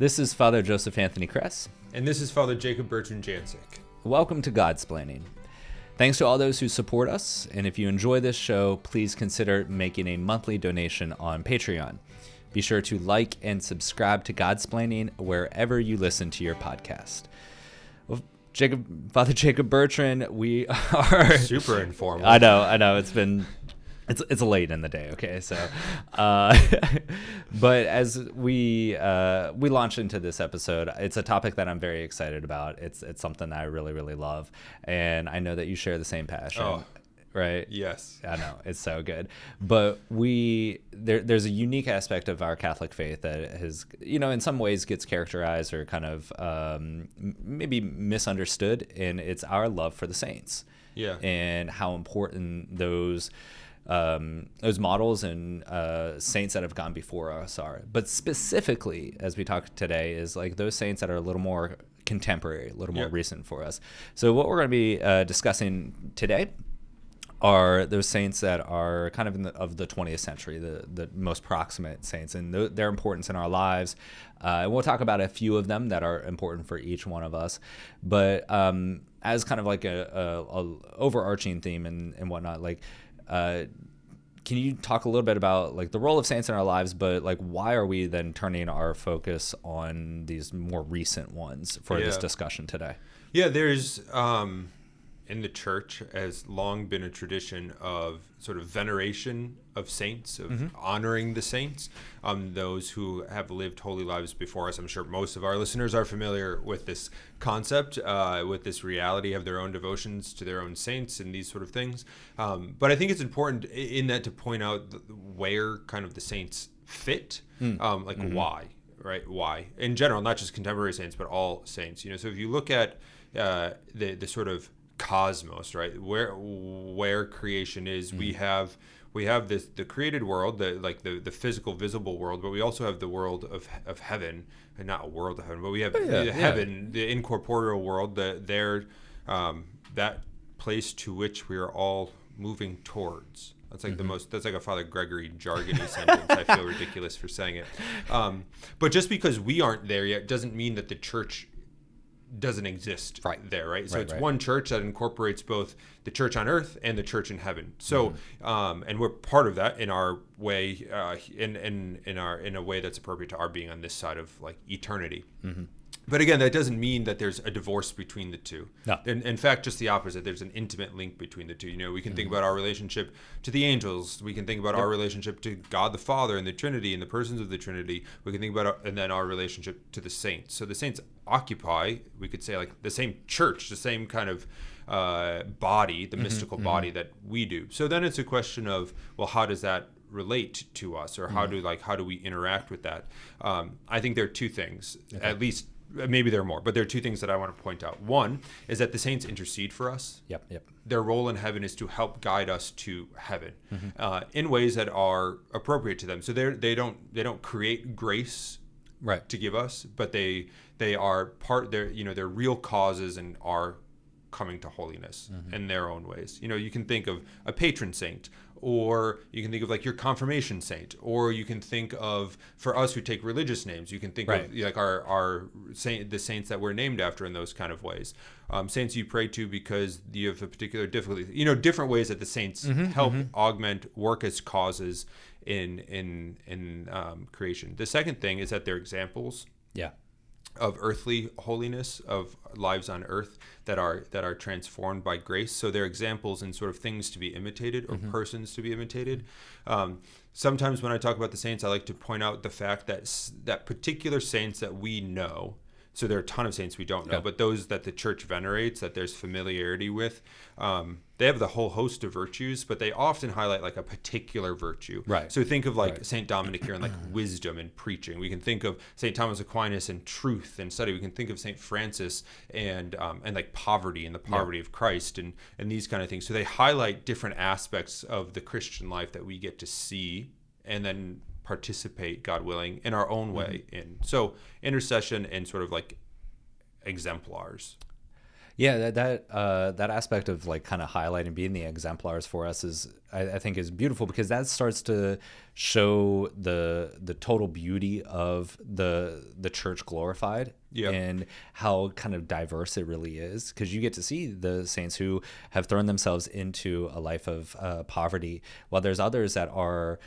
This is Father Joseph Anthony Kress. And this is Father Jacob Bertrand Janczyk. Welcome to Godsplaining. Thanks to all those who support us, and if you enjoy this show, please consider making a monthly donation on Patreon. Be sure to like and subscribe to Godsplaining wherever you listen to your podcast. Well, Father Jacob Bertrand, we are super informal. I know. It's late in the day, okay? So, but as we launch into this episode, it's a topic that I'm very excited about. It's something that I really, really love, and I know that you share the same passion. Oh, right? yes. I know, it's so good. But there's a unique aspect of our Catholic faith that has, in some ways gets characterized or kind of maybe misunderstood, and it's our love for the saints. Yeah. And how important those models and saints that have gone before us are. But specifically, as we talk today, is like those saints that are a little more contemporary, a little more recent for us. So what we're going to be discussing today are those saints that are kind of of the 20th century, the most proximate saints, and their importance in our lives. And we'll talk about a few of them that are important for each one of us. But as kind of like a overarching theme and whatnot, like, can you talk a little bit about like the role of saints in our lives, but like why are we then turning our focus on these more recent ones for this discussion today? Yeah, there's in the church has long been a tradition of sort of veneration of saints, of honoring the saints, those who have lived holy lives before us. I'm sure most of our listeners are familiar with this concept, with this reality of their own devotions to their own saints and these sort of things. But I think it's important in that to point out where kind of the saints fit, why, right? Why? In general, not just contemporary saints, but all saints. So if you look at the sort of cosmos, right, where creation is, we have the created world, the physical visible world, but we also have the world of heaven, and not a world of heaven, but we have heaven, the incorporeal world, that place to which we are all moving towards. That's like that's like a Father Gregory jargony sentence. I feel ridiculous for saying it, but just because we aren't there yet doesn't mean that the church doesn't exist there, right? So it's one church that incorporates both the church on earth and the church in heaven. So, and we're part of that in our way, in a way that's appropriate to our being on this side of like eternity. But again, that doesn't mean that there's a divorce between the two. No. In fact, just the opposite. There's an intimate link between the two. We can think about our relationship to the angels. We can think about our relationship to God the Father and the Trinity and the persons of the Trinity. We can think about and then our relationship to the saints. So the saints occupy, we could say, like the same church, the same kind of body, the mystical body that we do. So then it's a question of, well, how does that relate to us, or how do we interact with that? I think there are two things, at least. Maybe there are more, but there are two things that I want to point out. One is that the saints intercede for us. Yep. Their role in heaven is to help guide us to heaven in ways that are appropriate to them. So they don't create grace to give us, but they are part. They're real causes and are coming to holiness in their own ways. You can think of a patron saint, or you can think of like your confirmation saint, or you can think of, for us who take religious names, you can think of like our saint, the saints that we're named after in those kind of ways. Saints you pray to because you have a particular difficulty. Different ways that the saints help augment, work as causes in creation. The second thing is that they're examples. Of earthly holiness, of lives on earth that are transformed by grace. So they're examples in sort of things to be imitated, or persons to be imitated. Sometimes when I talk about the saints, I like to point out the fact that particular saints that we know, so there are a ton of saints we don't know, but those that the church venerates, that there's familiarity with, they have the whole host of virtues, but they often highlight like a particular virtue. So think of like Saint Dominic here in like wisdom and preaching. We can think of Saint Thomas Aquinas and truth and study. We can think of Saint Francis and like poverty and the poverty of Christ and these kind of things. So they highlight different aspects of the Christian life that we get to see and then participate, God willing, in our own way in. So intercession and sort of like exemplars. Yeah, that aspect of like kind of highlighting being the exemplars for us is I think is beautiful, because that starts to show the total beauty of the church glorified. Yep. And how kind of diverse it really is, because you get to see the saints who have thrown themselves into a life of poverty, while there's others that are,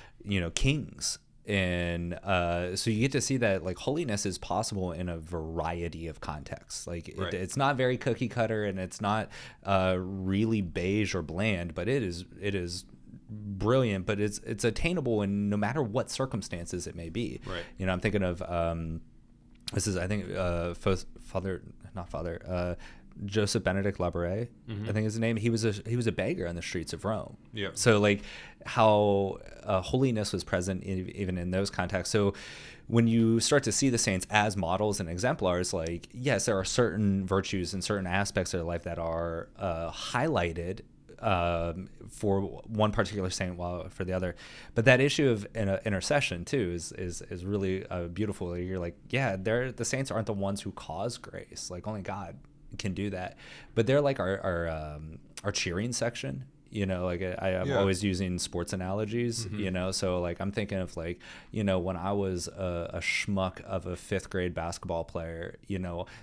kings. And so you get to see that like holiness is possible in a variety of contexts. Like Right. it's not very cookie cutter, and it's not really beige or bland, but it is brilliant, but it's attainable in no matter what circumstances it may be. Right. I'm thinking of this is, I think, Joseph Benedict Labouré, I think is his name. He was a beggar on the streets of Rome. Yeah. So like how holiness was present even in those contexts. So when you start to see the saints as models and exemplars, like, yes, there are certain virtues and certain aspects of their life that are highlighted for one particular saint while for the other, but that issue of intercession too is really beautiful. You're like, yeah, the saints aren't the ones who cause grace, like only God can do that, but they're like our cheering section. Like I'm always using sports analogies, so like I'm thinking of like, when I was a schmuck of a 5th grade basketball player,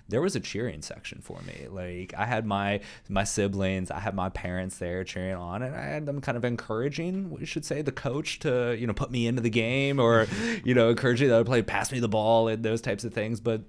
there was a cheering section for me. Like I had my siblings, I had my parents there cheering on, and I had them kind of encouraging, we should say, the coach to, put me into the game, or, encouraging the other player, pass me the ball, and those types of things. But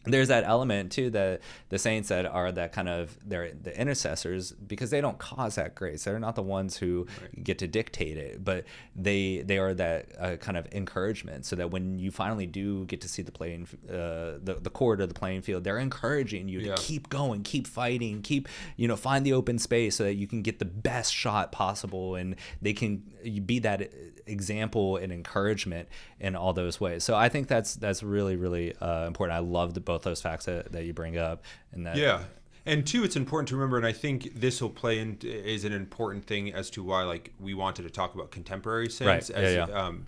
there's that element too, that the saints that are that kind of, they're the intercessors, because they don't cause that grace. They're not the ones who get to dictate it, but they are that kind of encouragement, so that when you finally do get to see the playing the court or the playing field, they're encouraging you to keep going, keep fighting, keep find the open space so that you can get the best shot possible, and they can be that example and encouragement in all those ways. So I think that's really, really important. I love both those facts that you bring up, and that and two, it's important to remember, and I think this will play in is an important thing as to why like we wanted to talk about contemporary saints,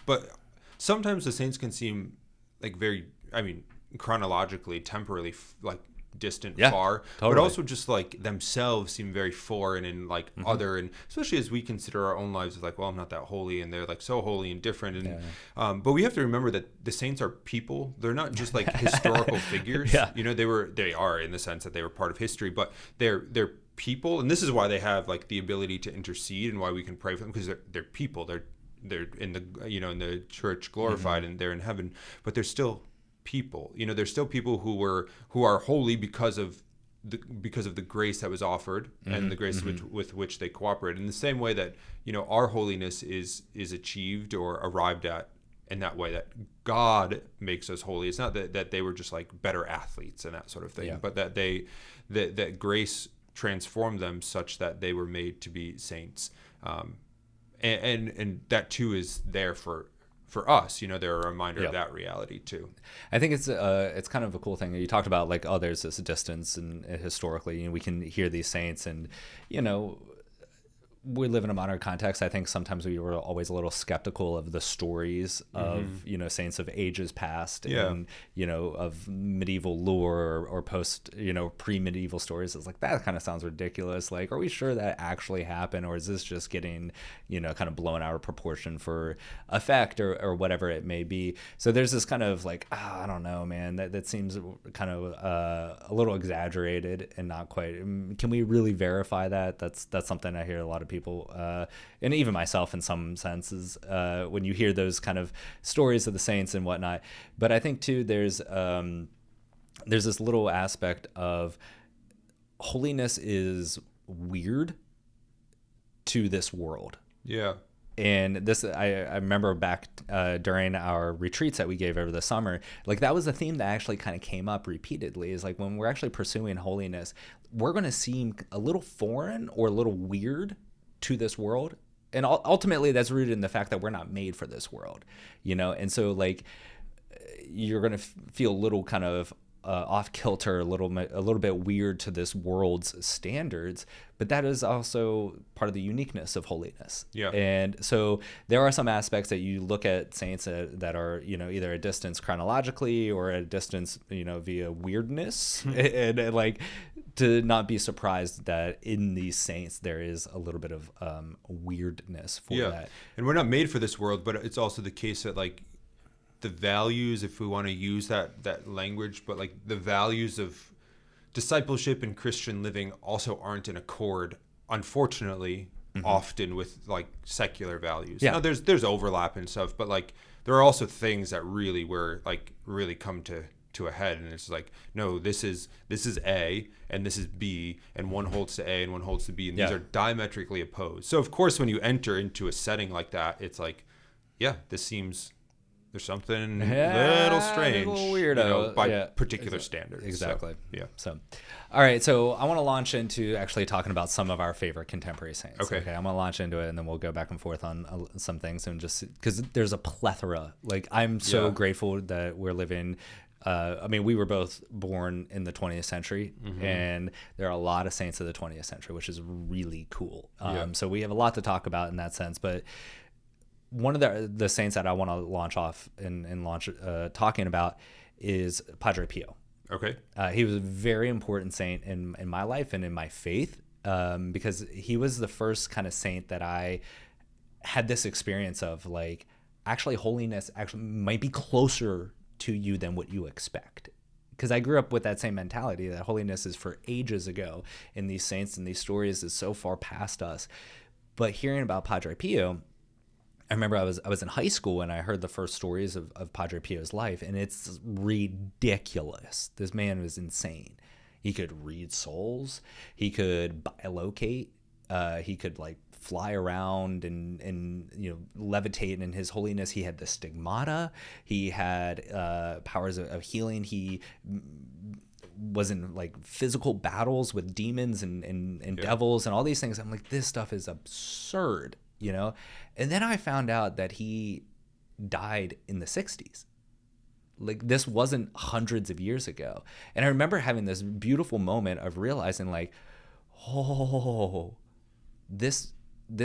but sometimes the saints can seem like very, chronologically, temporally like distant, far, totally. But also just like themselves seem very foreign and like other, and especially as we consider our own lives as like, well, I'm not that holy, and they're like so holy and different, and but we have to remember that the saints are people. They're not just like historical figures. They are in the sense that they were part of history, but they're people, and this is why they have like the ability to intercede and why we can pray for them, because they're people. They're in the in the church glorified, and they're in heaven, but they're still people. There's still people who are holy because of the grace that was offered, and the grace with which they cooperate, in the same way that our holiness is achieved or arrived at in that way that God makes us holy. It's not that they were just like better athletes and that sort of thing, but that that grace transformed them such that they were made to be saints, and that too is there for us. They're a reminder of that reality too. I think it's kind of a cool thing. You talked about like, there's this distance, and historically, we can hear these saints, and we live in a modern context. I think sometimes we were always a little skeptical of the stories of saints of ages past, and of medieval lore or post pre-medieval stories. It's like, that kind of sounds ridiculous. Like, are we sure that actually happened, or is this just getting kind of blown out of proportion for effect or whatever it may be? So there's this kind of like, I don't know, man, that seems kind of a little exaggerated and not quite. Can we really verify that? That's something I hear a lot of people, and even myself in some senses, when you hear those kind of stories of the saints and whatnot. But I think too, there's this little aspect of holiness is weird to this world. Yeah. And this, I remember back during our retreats that we gave over the summer, like that was a theme that actually kind of came up repeatedly, is like, when we're actually pursuing holiness, we're going to seem a little foreign or a little weird to this world. And ultimately that's rooted in the fact that we're not made for this world, and so like you're going to feel a little kind of off kilter, a little bit weird to this world's standards, but that is also part of the uniqueness of holiness. Yeah. And so there are some aspects that you look at saints that are, either a distance chronologically or a distance, via weirdness, and like to not be surprised that in these saints there is a little bit of weirdness for that. And we're not made for this world, but it's also the case that like the values, if we want to use that language, but like the values of discipleship and Christian living also aren't in accord, unfortunately, often with like secular values. Now there's overlap and stuff, but like there are also things that really come to a head, and it's like, no, this is A and this is B, and one holds to A and one holds to B, and these are diametrically opposed. So of course when you enter into a setting like that, it's like, there's something a little strange, a little weirdo, by particular standards. Exactly. So, So, all right. So I want to launch into actually talking about some of our favorite contemporary saints. Okay. I'm going to launch into it, and then we'll go back and forth on some things, and just because there's a plethora. Like, I'm so grateful that we're living. I mean, we were both born in the 20th century, and there are a lot of saints of the 20th century, which is really cool. So we have a lot to talk about in that sense, but one of the saints that I want to launch off and launch talking about is Padre Pio. Okay. He was a very important saint in my life and in my faith, because he was the first kind of saint that I had this experience of, like, actually holiness actually might be closer to you than what you expect. Because I grew up with that same mentality that holiness is for ages ago, and these saints and these stories is so far past us. But hearing about Padre Pio, I remember I was in high school and I heard the first stories of Padre Pio's life, and it's ridiculous. This man was insane. He could read souls. He could bilocate. He could like fly around and levitate. And in his holiness, he had the stigmata. He had powers of healing. He was in like physical battles with demons and devils and all these things. I'm like, this stuff is absurd. And then I found out that he died in the 60s. Like, this wasn't hundreds of years ago. And I remember having this beautiful moment of realizing, like, oh, this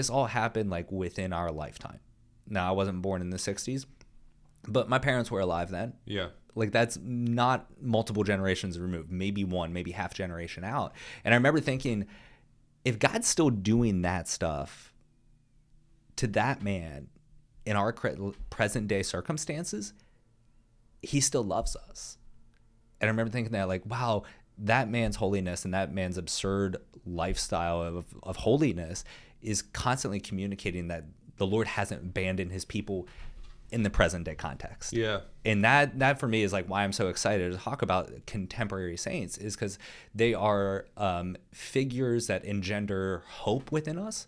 all happened like within our lifetime. Now, I wasn't born in the 60s, but my parents were alive then. Yeah. Like, that's not multiple generations removed, maybe one, maybe half generation out. And I remember thinking, if God's still doing that stuff to that man in our present day circumstances, he still loves us. And I remember thinking that, like, wow, that man's holiness and that man's absurd lifestyle of holiness is constantly communicating that the Lord hasn't abandoned his people in the present day context. Yeah. And that for me is like why I'm so excited to talk about contemporary saints, is because they are figures that engender hope within us,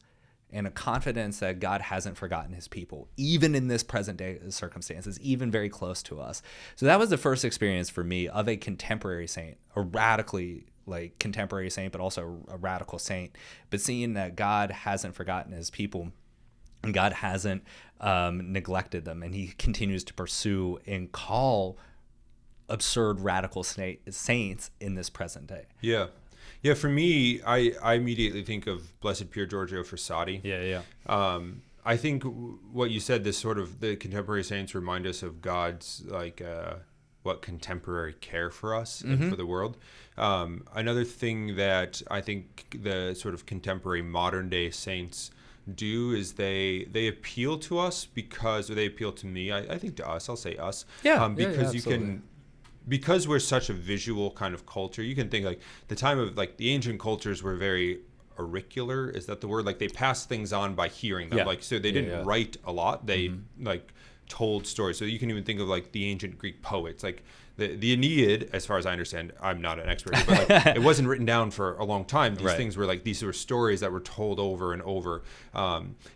and a confidence that God hasn't forgotten his people, even in this present day circumstances, even very close to us. So that was the first experience for me of a contemporary saint, a radically like contemporary saint, but also a radical saint. But seeing that God hasn't forgotten his people, and God hasn't neglected them, and he continues to pursue and call absurd radical saints in this present day. Yeah. Yeah, for me, I immediately think of Blessed Pier Giorgio Frassati. Yeah. I think what you said, this sort of the contemporary saints remind us of God's like what contemporary care for us and for the world. Another thing that I think the sort of contemporary modern day saints do is they appeal to us or they appeal to me. I think to us, I'll say us. Because you can. Because we're such a visual kind of culture, you can think like the time of like the ancient cultures were very auricular. Is that the word? Like they passed things on by hearing them. Yeah. Like, so they didn't write a lot. They like told stories. So you can even think of like the ancient Greek poets, like the Aeneid, as far as I understand. I'm not an expert, but like it wasn't written down for a long time. These things were like, these were stories that were told over and over.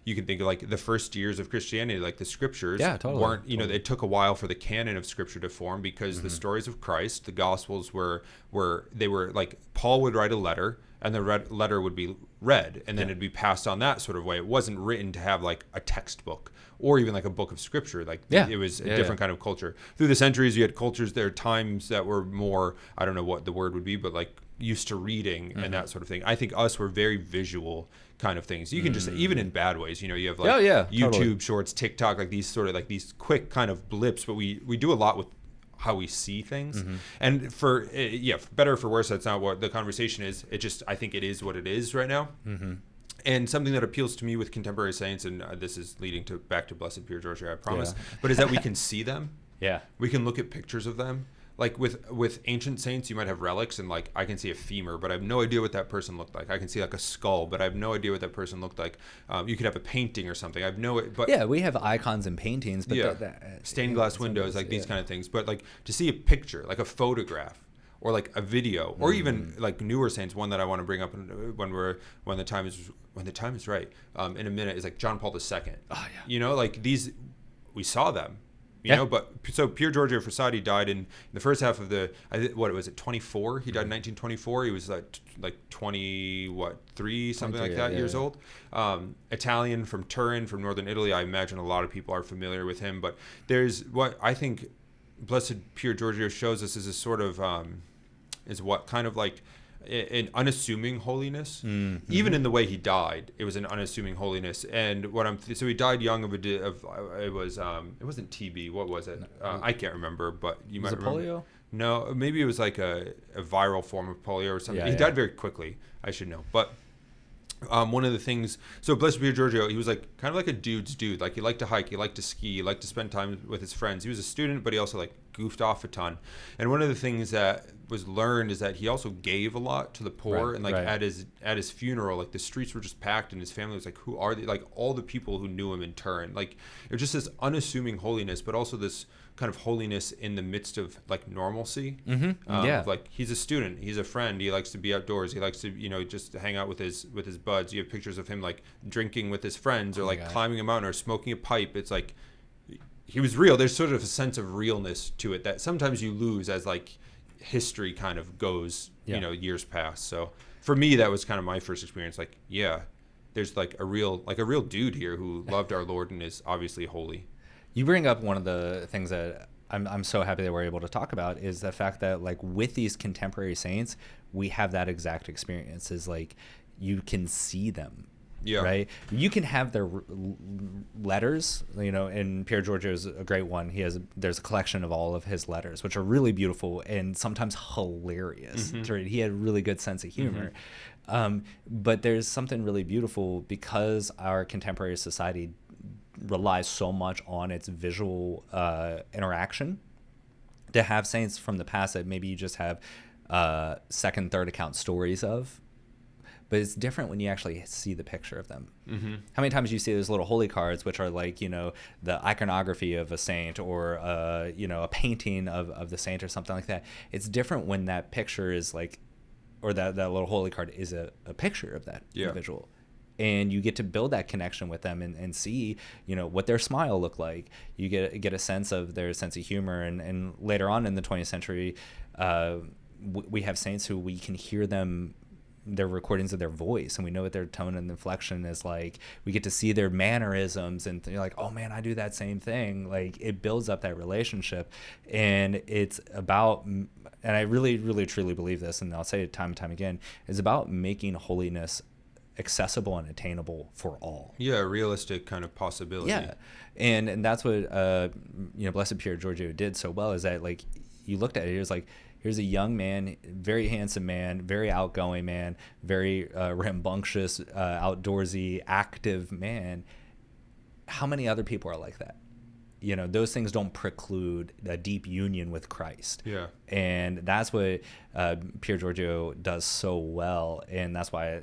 You can think of like the first years of Christianity, like the scriptures weren't, it took a while for the canon of scripture to form, because the stories of Christ, the gospels were like, Paul would write a letter, and the letter would be read, and then it'd be passed on that sort of way. It wasn't written to have like a textbook or even like a book of scripture. Like it was a different kind of culture. Through the centuries, you had cultures, there are times that were more, I don't know what the word would be, but like used to reading and that sort of thing. I think us were very visual kind of things. You can just, even in bad ways, you have like YouTube shorts, TikTok, like these sort of like these quick kind of blips, but we do a lot with how we see things. And for better or for worse, that's not what the conversation is. I think it is what it is right now. And something that appeals to me with contemporary saints, and this is leading back to Blessed Pio Giorgio, I promise, but is that we can see them. Yeah. We can look at pictures of them. Like with ancient saints, you might have relics, and like I can see a femur, but I have no idea what that person looked like. I can see like a skull, but I have no idea what that person looked like. You could have a painting or something. I have no, but yeah, we have icons and paintings, but stained glass windows, like these kind of things. But like to see a picture, like a photograph, or like a video, or even like newer saints. One that I want to bring up when the time is right. In a minute is like John Paul II. Oh yeah. You know, like these, we saw them. You know, but so Pier Giorgio Frassati died in the first half of 24? He died in 1924. He was like 23, something like that, years old. Italian from Turin, from northern Italy. I imagine a lot of people are familiar with him. But there's what I think Blessed Pier Giorgio shows us is a sort of is what kind of like an unassuming holiness. Even in the way he died, it was an unassuming holiness. And so he died young it wasn't TB. What was it? I can't remember, but you might remember. Polio? No, maybe it was like a viral form of polio or something. He died very quickly. I should know, but. One of the things, so Blessed Pio Giorgio, he was like kind of like a dude's dude. Like he liked to hike, he liked to ski, he liked to spend time with his friends. He was a student, but he also like goofed off a ton. And one of the things that was learned is that he also gave a lot to the poor. And like at his funeral, like the streets were just packed, and his family was like, who are they? Like all the people who knew him in Turin. Like it was just this unassuming holiness, but also this kind of holiness in the midst of like normalcy. Like he's a student, he's a friend, he likes to be outdoors, he likes to just hang out with his buds. You have pictures of him like drinking with his friends, or climbing a mountain, or smoking a pipe. It's like he was real. There's sort of a sense of realness to it that sometimes you lose as like history kind of goes, years past. So for me, that was kind of my first experience. Like, there's like a real dude here who loved our Lord and is obviously holy. You bring up one of the things that I'm so happy that we're able to talk about is the fact that like with these contemporary saints, we have that exact experience. Is like you can see them, right? You can have their letters, and Pier Giorgio is a great one. There's a collection of all of his letters, which are really beautiful and sometimes hilarious. He had a really good sense of humor. But there's something really beautiful because our contemporary society relies so much on its visual interaction, to have saints from the past that maybe you just have second, third account stories of, but it's different when you actually see the picture of them. How many times you see those little holy cards, which are like, the iconography of a saint, or a painting of the saint or something like that. It's different when that picture is like, or that little holy card is a picture of that individual. And you get to build that connection with them and see, what their smile looked like. You get a sense of their sense of humor. And later on in the 20th century, we have saints who we can hear their recordings of their voice, and we know what their tone and inflection is like. We get to see their mannerisms, and you're like, oh man, I do that same thing. Like it builds up that relationship, and it's about, and I really, really, truly believe this, and I'll say it time and time again, is about making holiness accessible and attainable for all. Realistic kind of possibility. And that's what Blessed Pier Giorgio did so well, is that like you looked at it, it was like, here's a young man, very handsome man, very outgoing man, very rambunctious, outdoorsy, active man. How many other people are like that? Those things don't preclude a deep union with Christ. And that's what Pier Giorgio does so well. And that's why,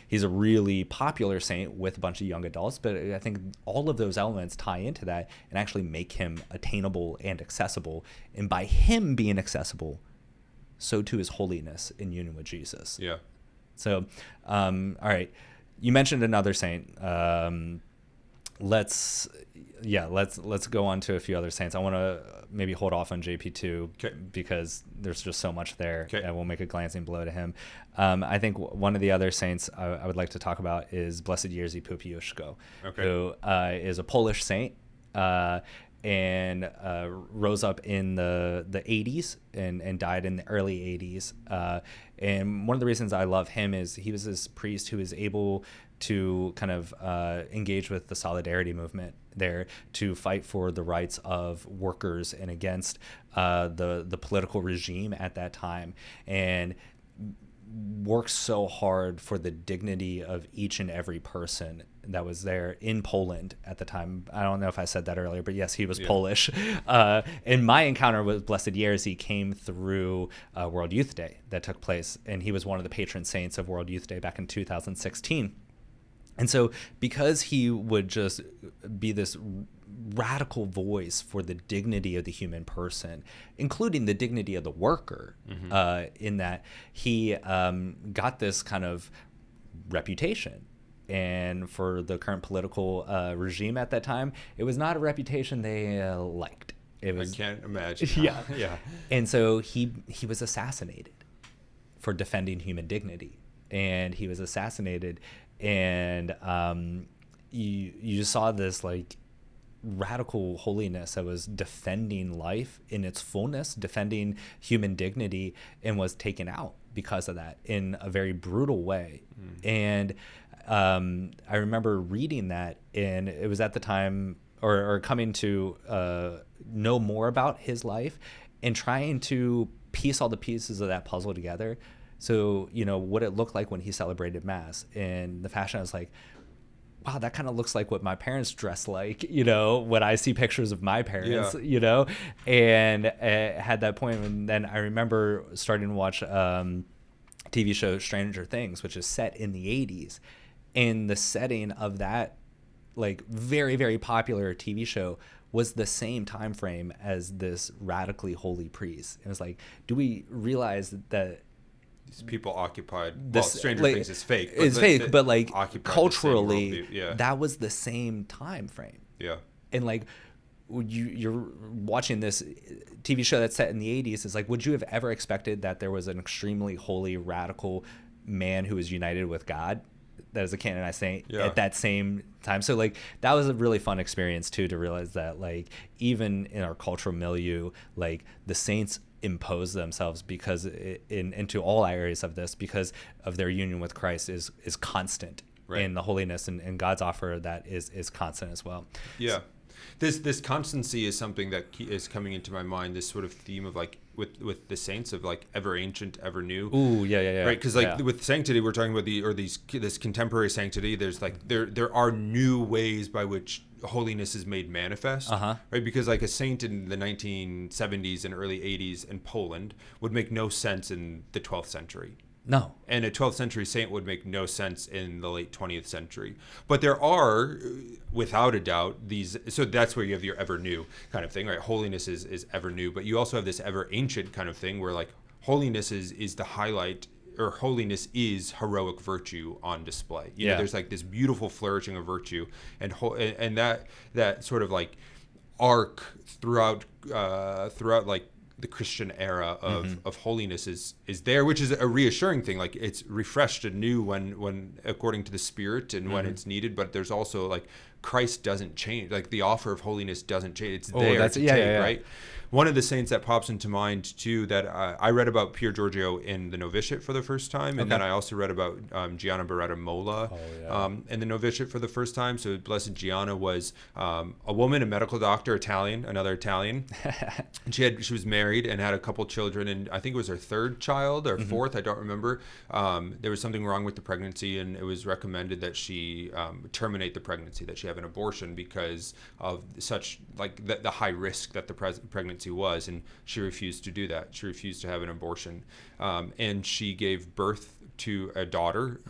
he's a really popular saint with a bunch of young adults. But I think all of those elements tie into that and actually make him attainable and accessible. And by him being accessible, so too is holiness in union with Jesus. So, all right. You mentioned another saint. Let's go on to a few other saints. I want to maybe hold off on JP2 because there's just so much there, and we'll make a glancing blow to him. I think one of the other saints I would like to talk about is Blessed Jerzy Poopio, who is a Polish saint, and rose up in the 80s and died in the early 80s. And one of the reasons I love him is he was this priest who was able to kind of engage with the solidarity movement there to fight for the rights of workers and against the political regime at that time, and worked so hard for the dignity of each and every person that was there in Poland at the time. I don't know if I said that earlier, but yes, he was Polish. And my encounter with Blessed Jerzy came through World Youth Day that took place, and he was one of the patron saints of World Youth Day back in 2016. And so because he would just be this radical voice for the dignity of the human person, including the dignity of the worker, in that he got this kind of reputation. And for the current political regime at that time, it was not a reputation they liked. It was, I can't imagine. Yeah. And so he was assassinated for defending human dignity. And he was assassinated, and you saw this like radical holiness that was defending life in its fullness, defending human dignity, and was taken out because of that in a very brutal way. And I remember reading that, and it was at the time or coming to know more about his life and trying to piece all the pieces of that puzzle together. So, what it looked like when he celebrated Mass, and the fashion, I was like, wow, that kind of looks like what my parents dress like, when I see pictures of my parents, and had that point. And then I remember starting to watch TV show Stranger Things, which is set in the 80s. And the setting of that, like, very, very popular TV show was the same time frame as this radically holy priest. It was like, do we realize that these people occupied this, Stranger like, Things is fake. It's fake, but like culturally, yeah. that was the same time frame. Yeah. And like, you're watching this TV show that's set in the 80s. It's like, would you have ever expected that there was an extremely holy, radical man who was united with God that is a canonized saint at that same time? So like, that was a really fun experience too, to realize that like, even in our cultural milieu, like the saints impose themselves because into all areas of this, because of their union with Christ is constant, and the holiness and God's offer of that is constant as well. Yeah. This constancy is something that is coming into my mind, this sort of theme of like with the saints of like ever ancient, ever new. Ooh, yeah. Right, because like with sanctity, we're talking about this contemporary sanctity. There's like there are new ways by which holiness is made manifest, right? Because like a saint in the 1970s and early 80s in Poland would make no sense in the 12th century. No. And a 12th century saint would make no sense in the late 20th century. But there are, without a doubt, these, so that's where you have your ever new kind of thing, right? Holiness is ever new, but you also have this ever ancient kind of thing where like holiness is the highlight, or holiness is heroic virtue on display. You know, there's like this beautiful flourishing of virtue, and that sort of like arc throughout like the Christian era of holiness is there, which is a reassuring thing. Like it's refreshed anew when according to the Spirit and when it's needed. But there's also like Christ doesn't change. Like the offer of holiness doesn't change. It's there to take, right? One of the saints that pops into mind too, that I read about Pier Giorgio in the novitiate for the first time, and then I also read about Gianna Beretta Mola in the novitiate for the first time. So Blessed Gianna was a woman, a medical doctor, another Italian. And she was married and had a couple children, and I think it was her third child or fourth, I don't remember. There was something wrong with the pregnancy, and it was recommended that she terminate the pregnancy, that she have an abortion because of such like the high risk that the pregnancy was, and she refused to do that. She refused to have an abortion, and she gave birth to a daughter,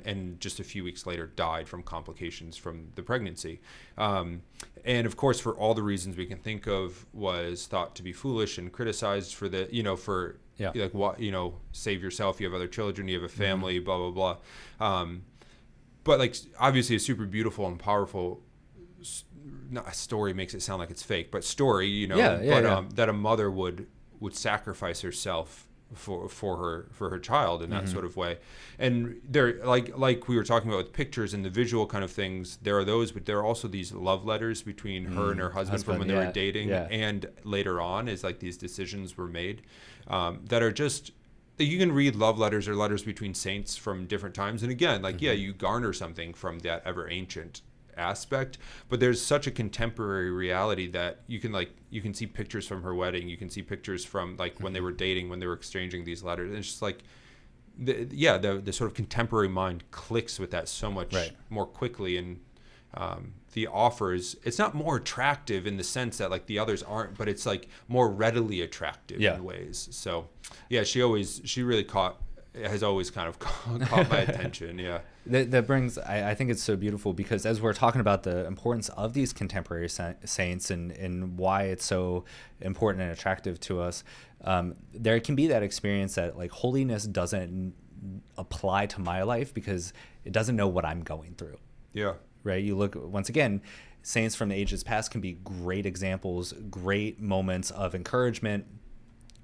and just a few weeks later died from complications from the pregnancy. And of course, for all the reasons we can think of, was thought to be foolish and criticized for the, like what, save yourself, you have other children, you have a family, blah, blah, blah. But like, obviously a super beautiful and powerful not a story makes it sound like it's fake, but story, that a mother would sacrifice herself for her child in that sort of way. And there, like we were talking about with pictures and the visual kind of things, there are those, but there are also these love letters between her and her husband from when they were dating, and later on, is like these decisions were made that are just, you can read love letters or letters between saints from different times, and again, like you garner something from that ever ancient aspect, but there's such a contemporary reality that you can see pictures from her wedding, you can see pictures from like when they were dating, when they were exchanging these letters, and it's just like the sort of contemporary mind clicks with that so much more quickly. And the offers, it's not more attractive in the sense that like the others aren't, but it's like more readily attractive in ways. So she really has always kind of caught my attention. That brings, I think it's so beautiful, because as we're talking about the importance of these contemporary saints and why it's so important and attractive to us, there can be that experience that like holiness doesn't apply to my life because it doesn't know what I'm going through. Right? You look, once again, saints from the ages past can be great examples, great moments of encouragement,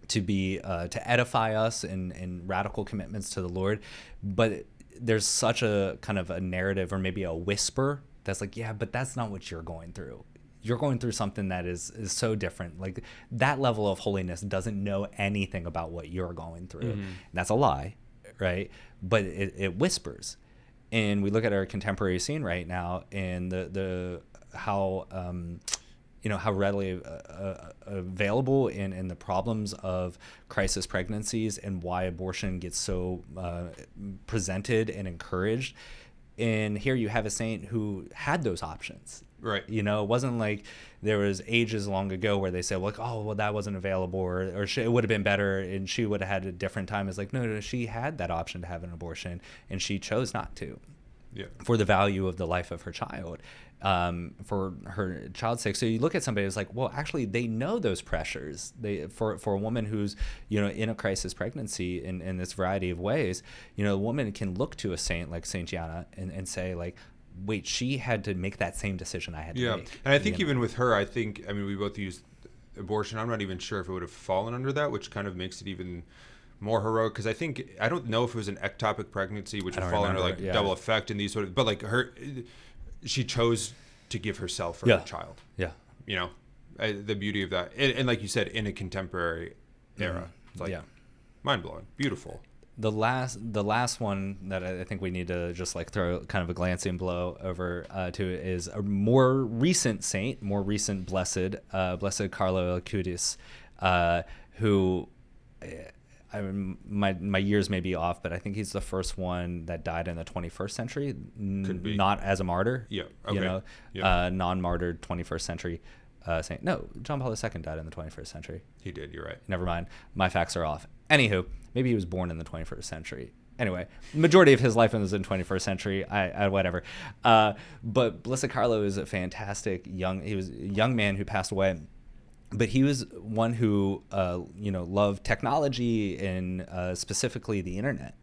to be to edify us in radical commitments to the Lord. But there's such a kind of a narrative, or maybe a whisper, that's like, yeah, but that's not what you're going through. You're going through something that is so different. Like that level of holiness doesn't know anything about what you're going through. And that's a lie, right? But it whispers. And we look at our contemporary scene right now, and the how how readily available in the problems of crisis pregnancies, and why abortion gets so presented and encouraged. And here you have a saint who had those options. Right. It wasn't like there was ages long ago where they said, like, oh, well, that wasn't available, or it would have been better and she would have had a different time. It's like, no, she had that option to have an abortion, and she chose not to. For the value of the life of her child, for her child's sake. So you look at somebody who's like, well, actually, they know those pressures. For a woman who's in a crisis pregnancy in this variety of ways, a woman can look to a saint like Saint Gianna and say, like, wait, she had to make that same decision I had to make. And I think even with her, we both used abortion. I'm not even sure if it would have fallen under that, which kind of makes it even more heroic, because I don't know if it was an ectopic pregnancy, which would fall under like double effect and these sort of, but like she chose to give herself for her child. The beauty of that, and like you said, in a contemporary era, it's like mind blowing, beautiful. The last one that I think we need to just like throw kind of a glancing blow over to is a more recent saint, more recent blessed Carlo Acutis, who. My years may be off, but I think he's the first one that died in the 21st century, not as a martyr. Non-martyred 21st century saint. No, John Paul II died in the 21st century. He did. You're right. Never mind. My facts are off. Anywho, maybe he was born in the 21st century. Anyway, majority of his life was in 21st century. Whatever. But Blessed Carlo is a fantastic he was a young man who passed away. But he was one who, loved technology and specifically the internet,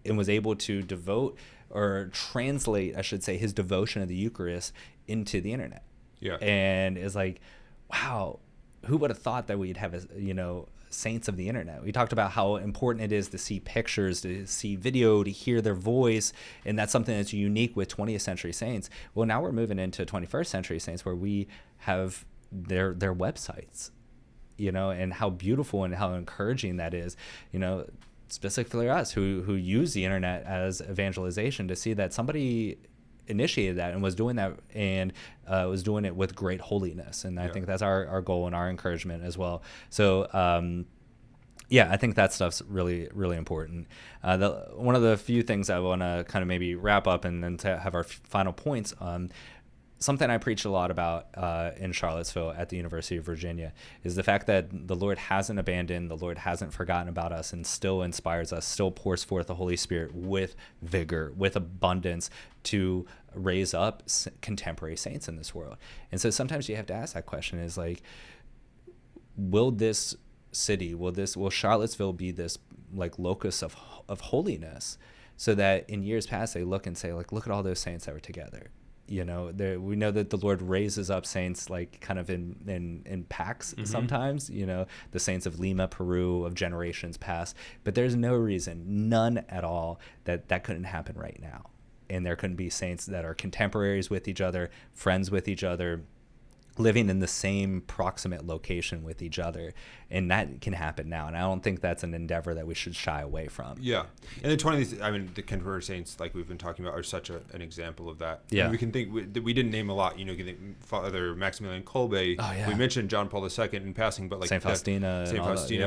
and was able to devote or translate, I should say, his devotion of the Eucharist into the internet. And it's like, wow, who would have thought that we'd have, saints of the internet? We talked about how important it is to see pictures, to see video, to hear their voice, and that's something that's unique with 20th century saints. Well, now we're moving into 21st century saints, where we have their websites, and how beautiful and how encouraging that is, specifically us who use the internet as evangelization, to see that somebody initiated that and was doing that, and was doing it with great holiness. And I think that's our goal and our encouragement as well. So I think that stuff's really, really important. One of the few things I want to kind of maybe wrap up and then to have our final points on, something I preach a lot about in Charlottesville at the University of Virginia, is the fact that the Lord hasn't abandoned, the Lord hasn't forgotten about us, and still inspires us, still pours forth the Holy Spirit with vigor, with abundance, to raise up contemporary saints in this world. And so sometimes you have to ask that question, is like, will this city, will Charlottesville be this like locus of holiness, so that in years past they look and say, like, look at all those saints that were together. You know, we know that the Lord raises up saints like kind of in packs sometimes, you know, the saints of Lima, Peru, of generations past. But there's no reason, none at all, that couldn't happen right now. And there couldn't be saints that are contemporaries with each other, friends with each other, living in the same proximate location with each other, and that can happen now. And I don't think that's an endeavor that we should shy away from. Yeah, and the 20th, I mean, the contemporary saints, like we've been talking about, are such an example of that. Yeah, and we can think we didn't name a lot. You know, you can think Father Maximilian Kolbe. Oh, yeah. We mentioned John Paul II in passing, but like Saint Faustina,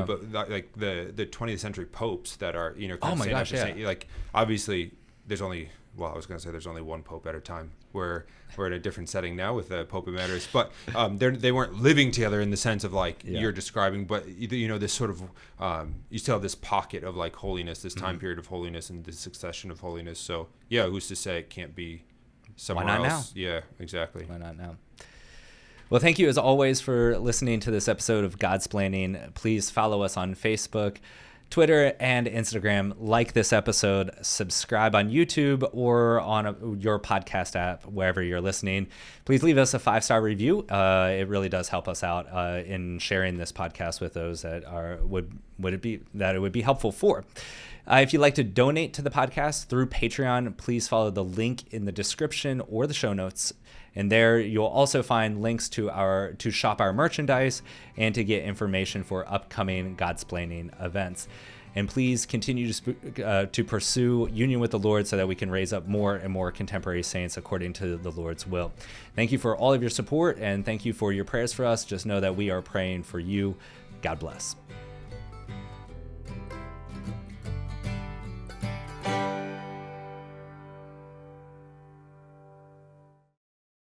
but like the 20th century popes that are, you know, oh my gosh, yeah. Like obviously there's only. Well, I was going to say there's only one pope at a time. We're in a different setting now with the Pope Emeritus, but they weren't living together in the sense of like you're describing, but you know, this sort of you still have this pocket of like holiness, this time period of holiness, and this succession of holiness. So yeah, who's to say it can't be somewhere else? Why not now? Yeah, exactly. Why not now? Well, thank you as always for listening to this episode of Godsplaining. Please follow us on Facebook, Twitter, and Instagram. Like this episode, subscribe on YouTube or on your podcast app, wherever you're listening. Please leave us a 5-star review. It really does help us out in sharing this podcast with those that it would be helpful for. If you'd like to donate to the podcast through Patreon, please follow the link in the description or the show notes. And there you'll also find links to shop our merchandise and to get information for upcoming Godsplaining events. And please continue to pursue union with the Lord so that we can raise up more and more contemporary saints according to the Lord's will. Thank you for all of your support, and thank you for your prayers for us. Just know that we are praying for you. God bless.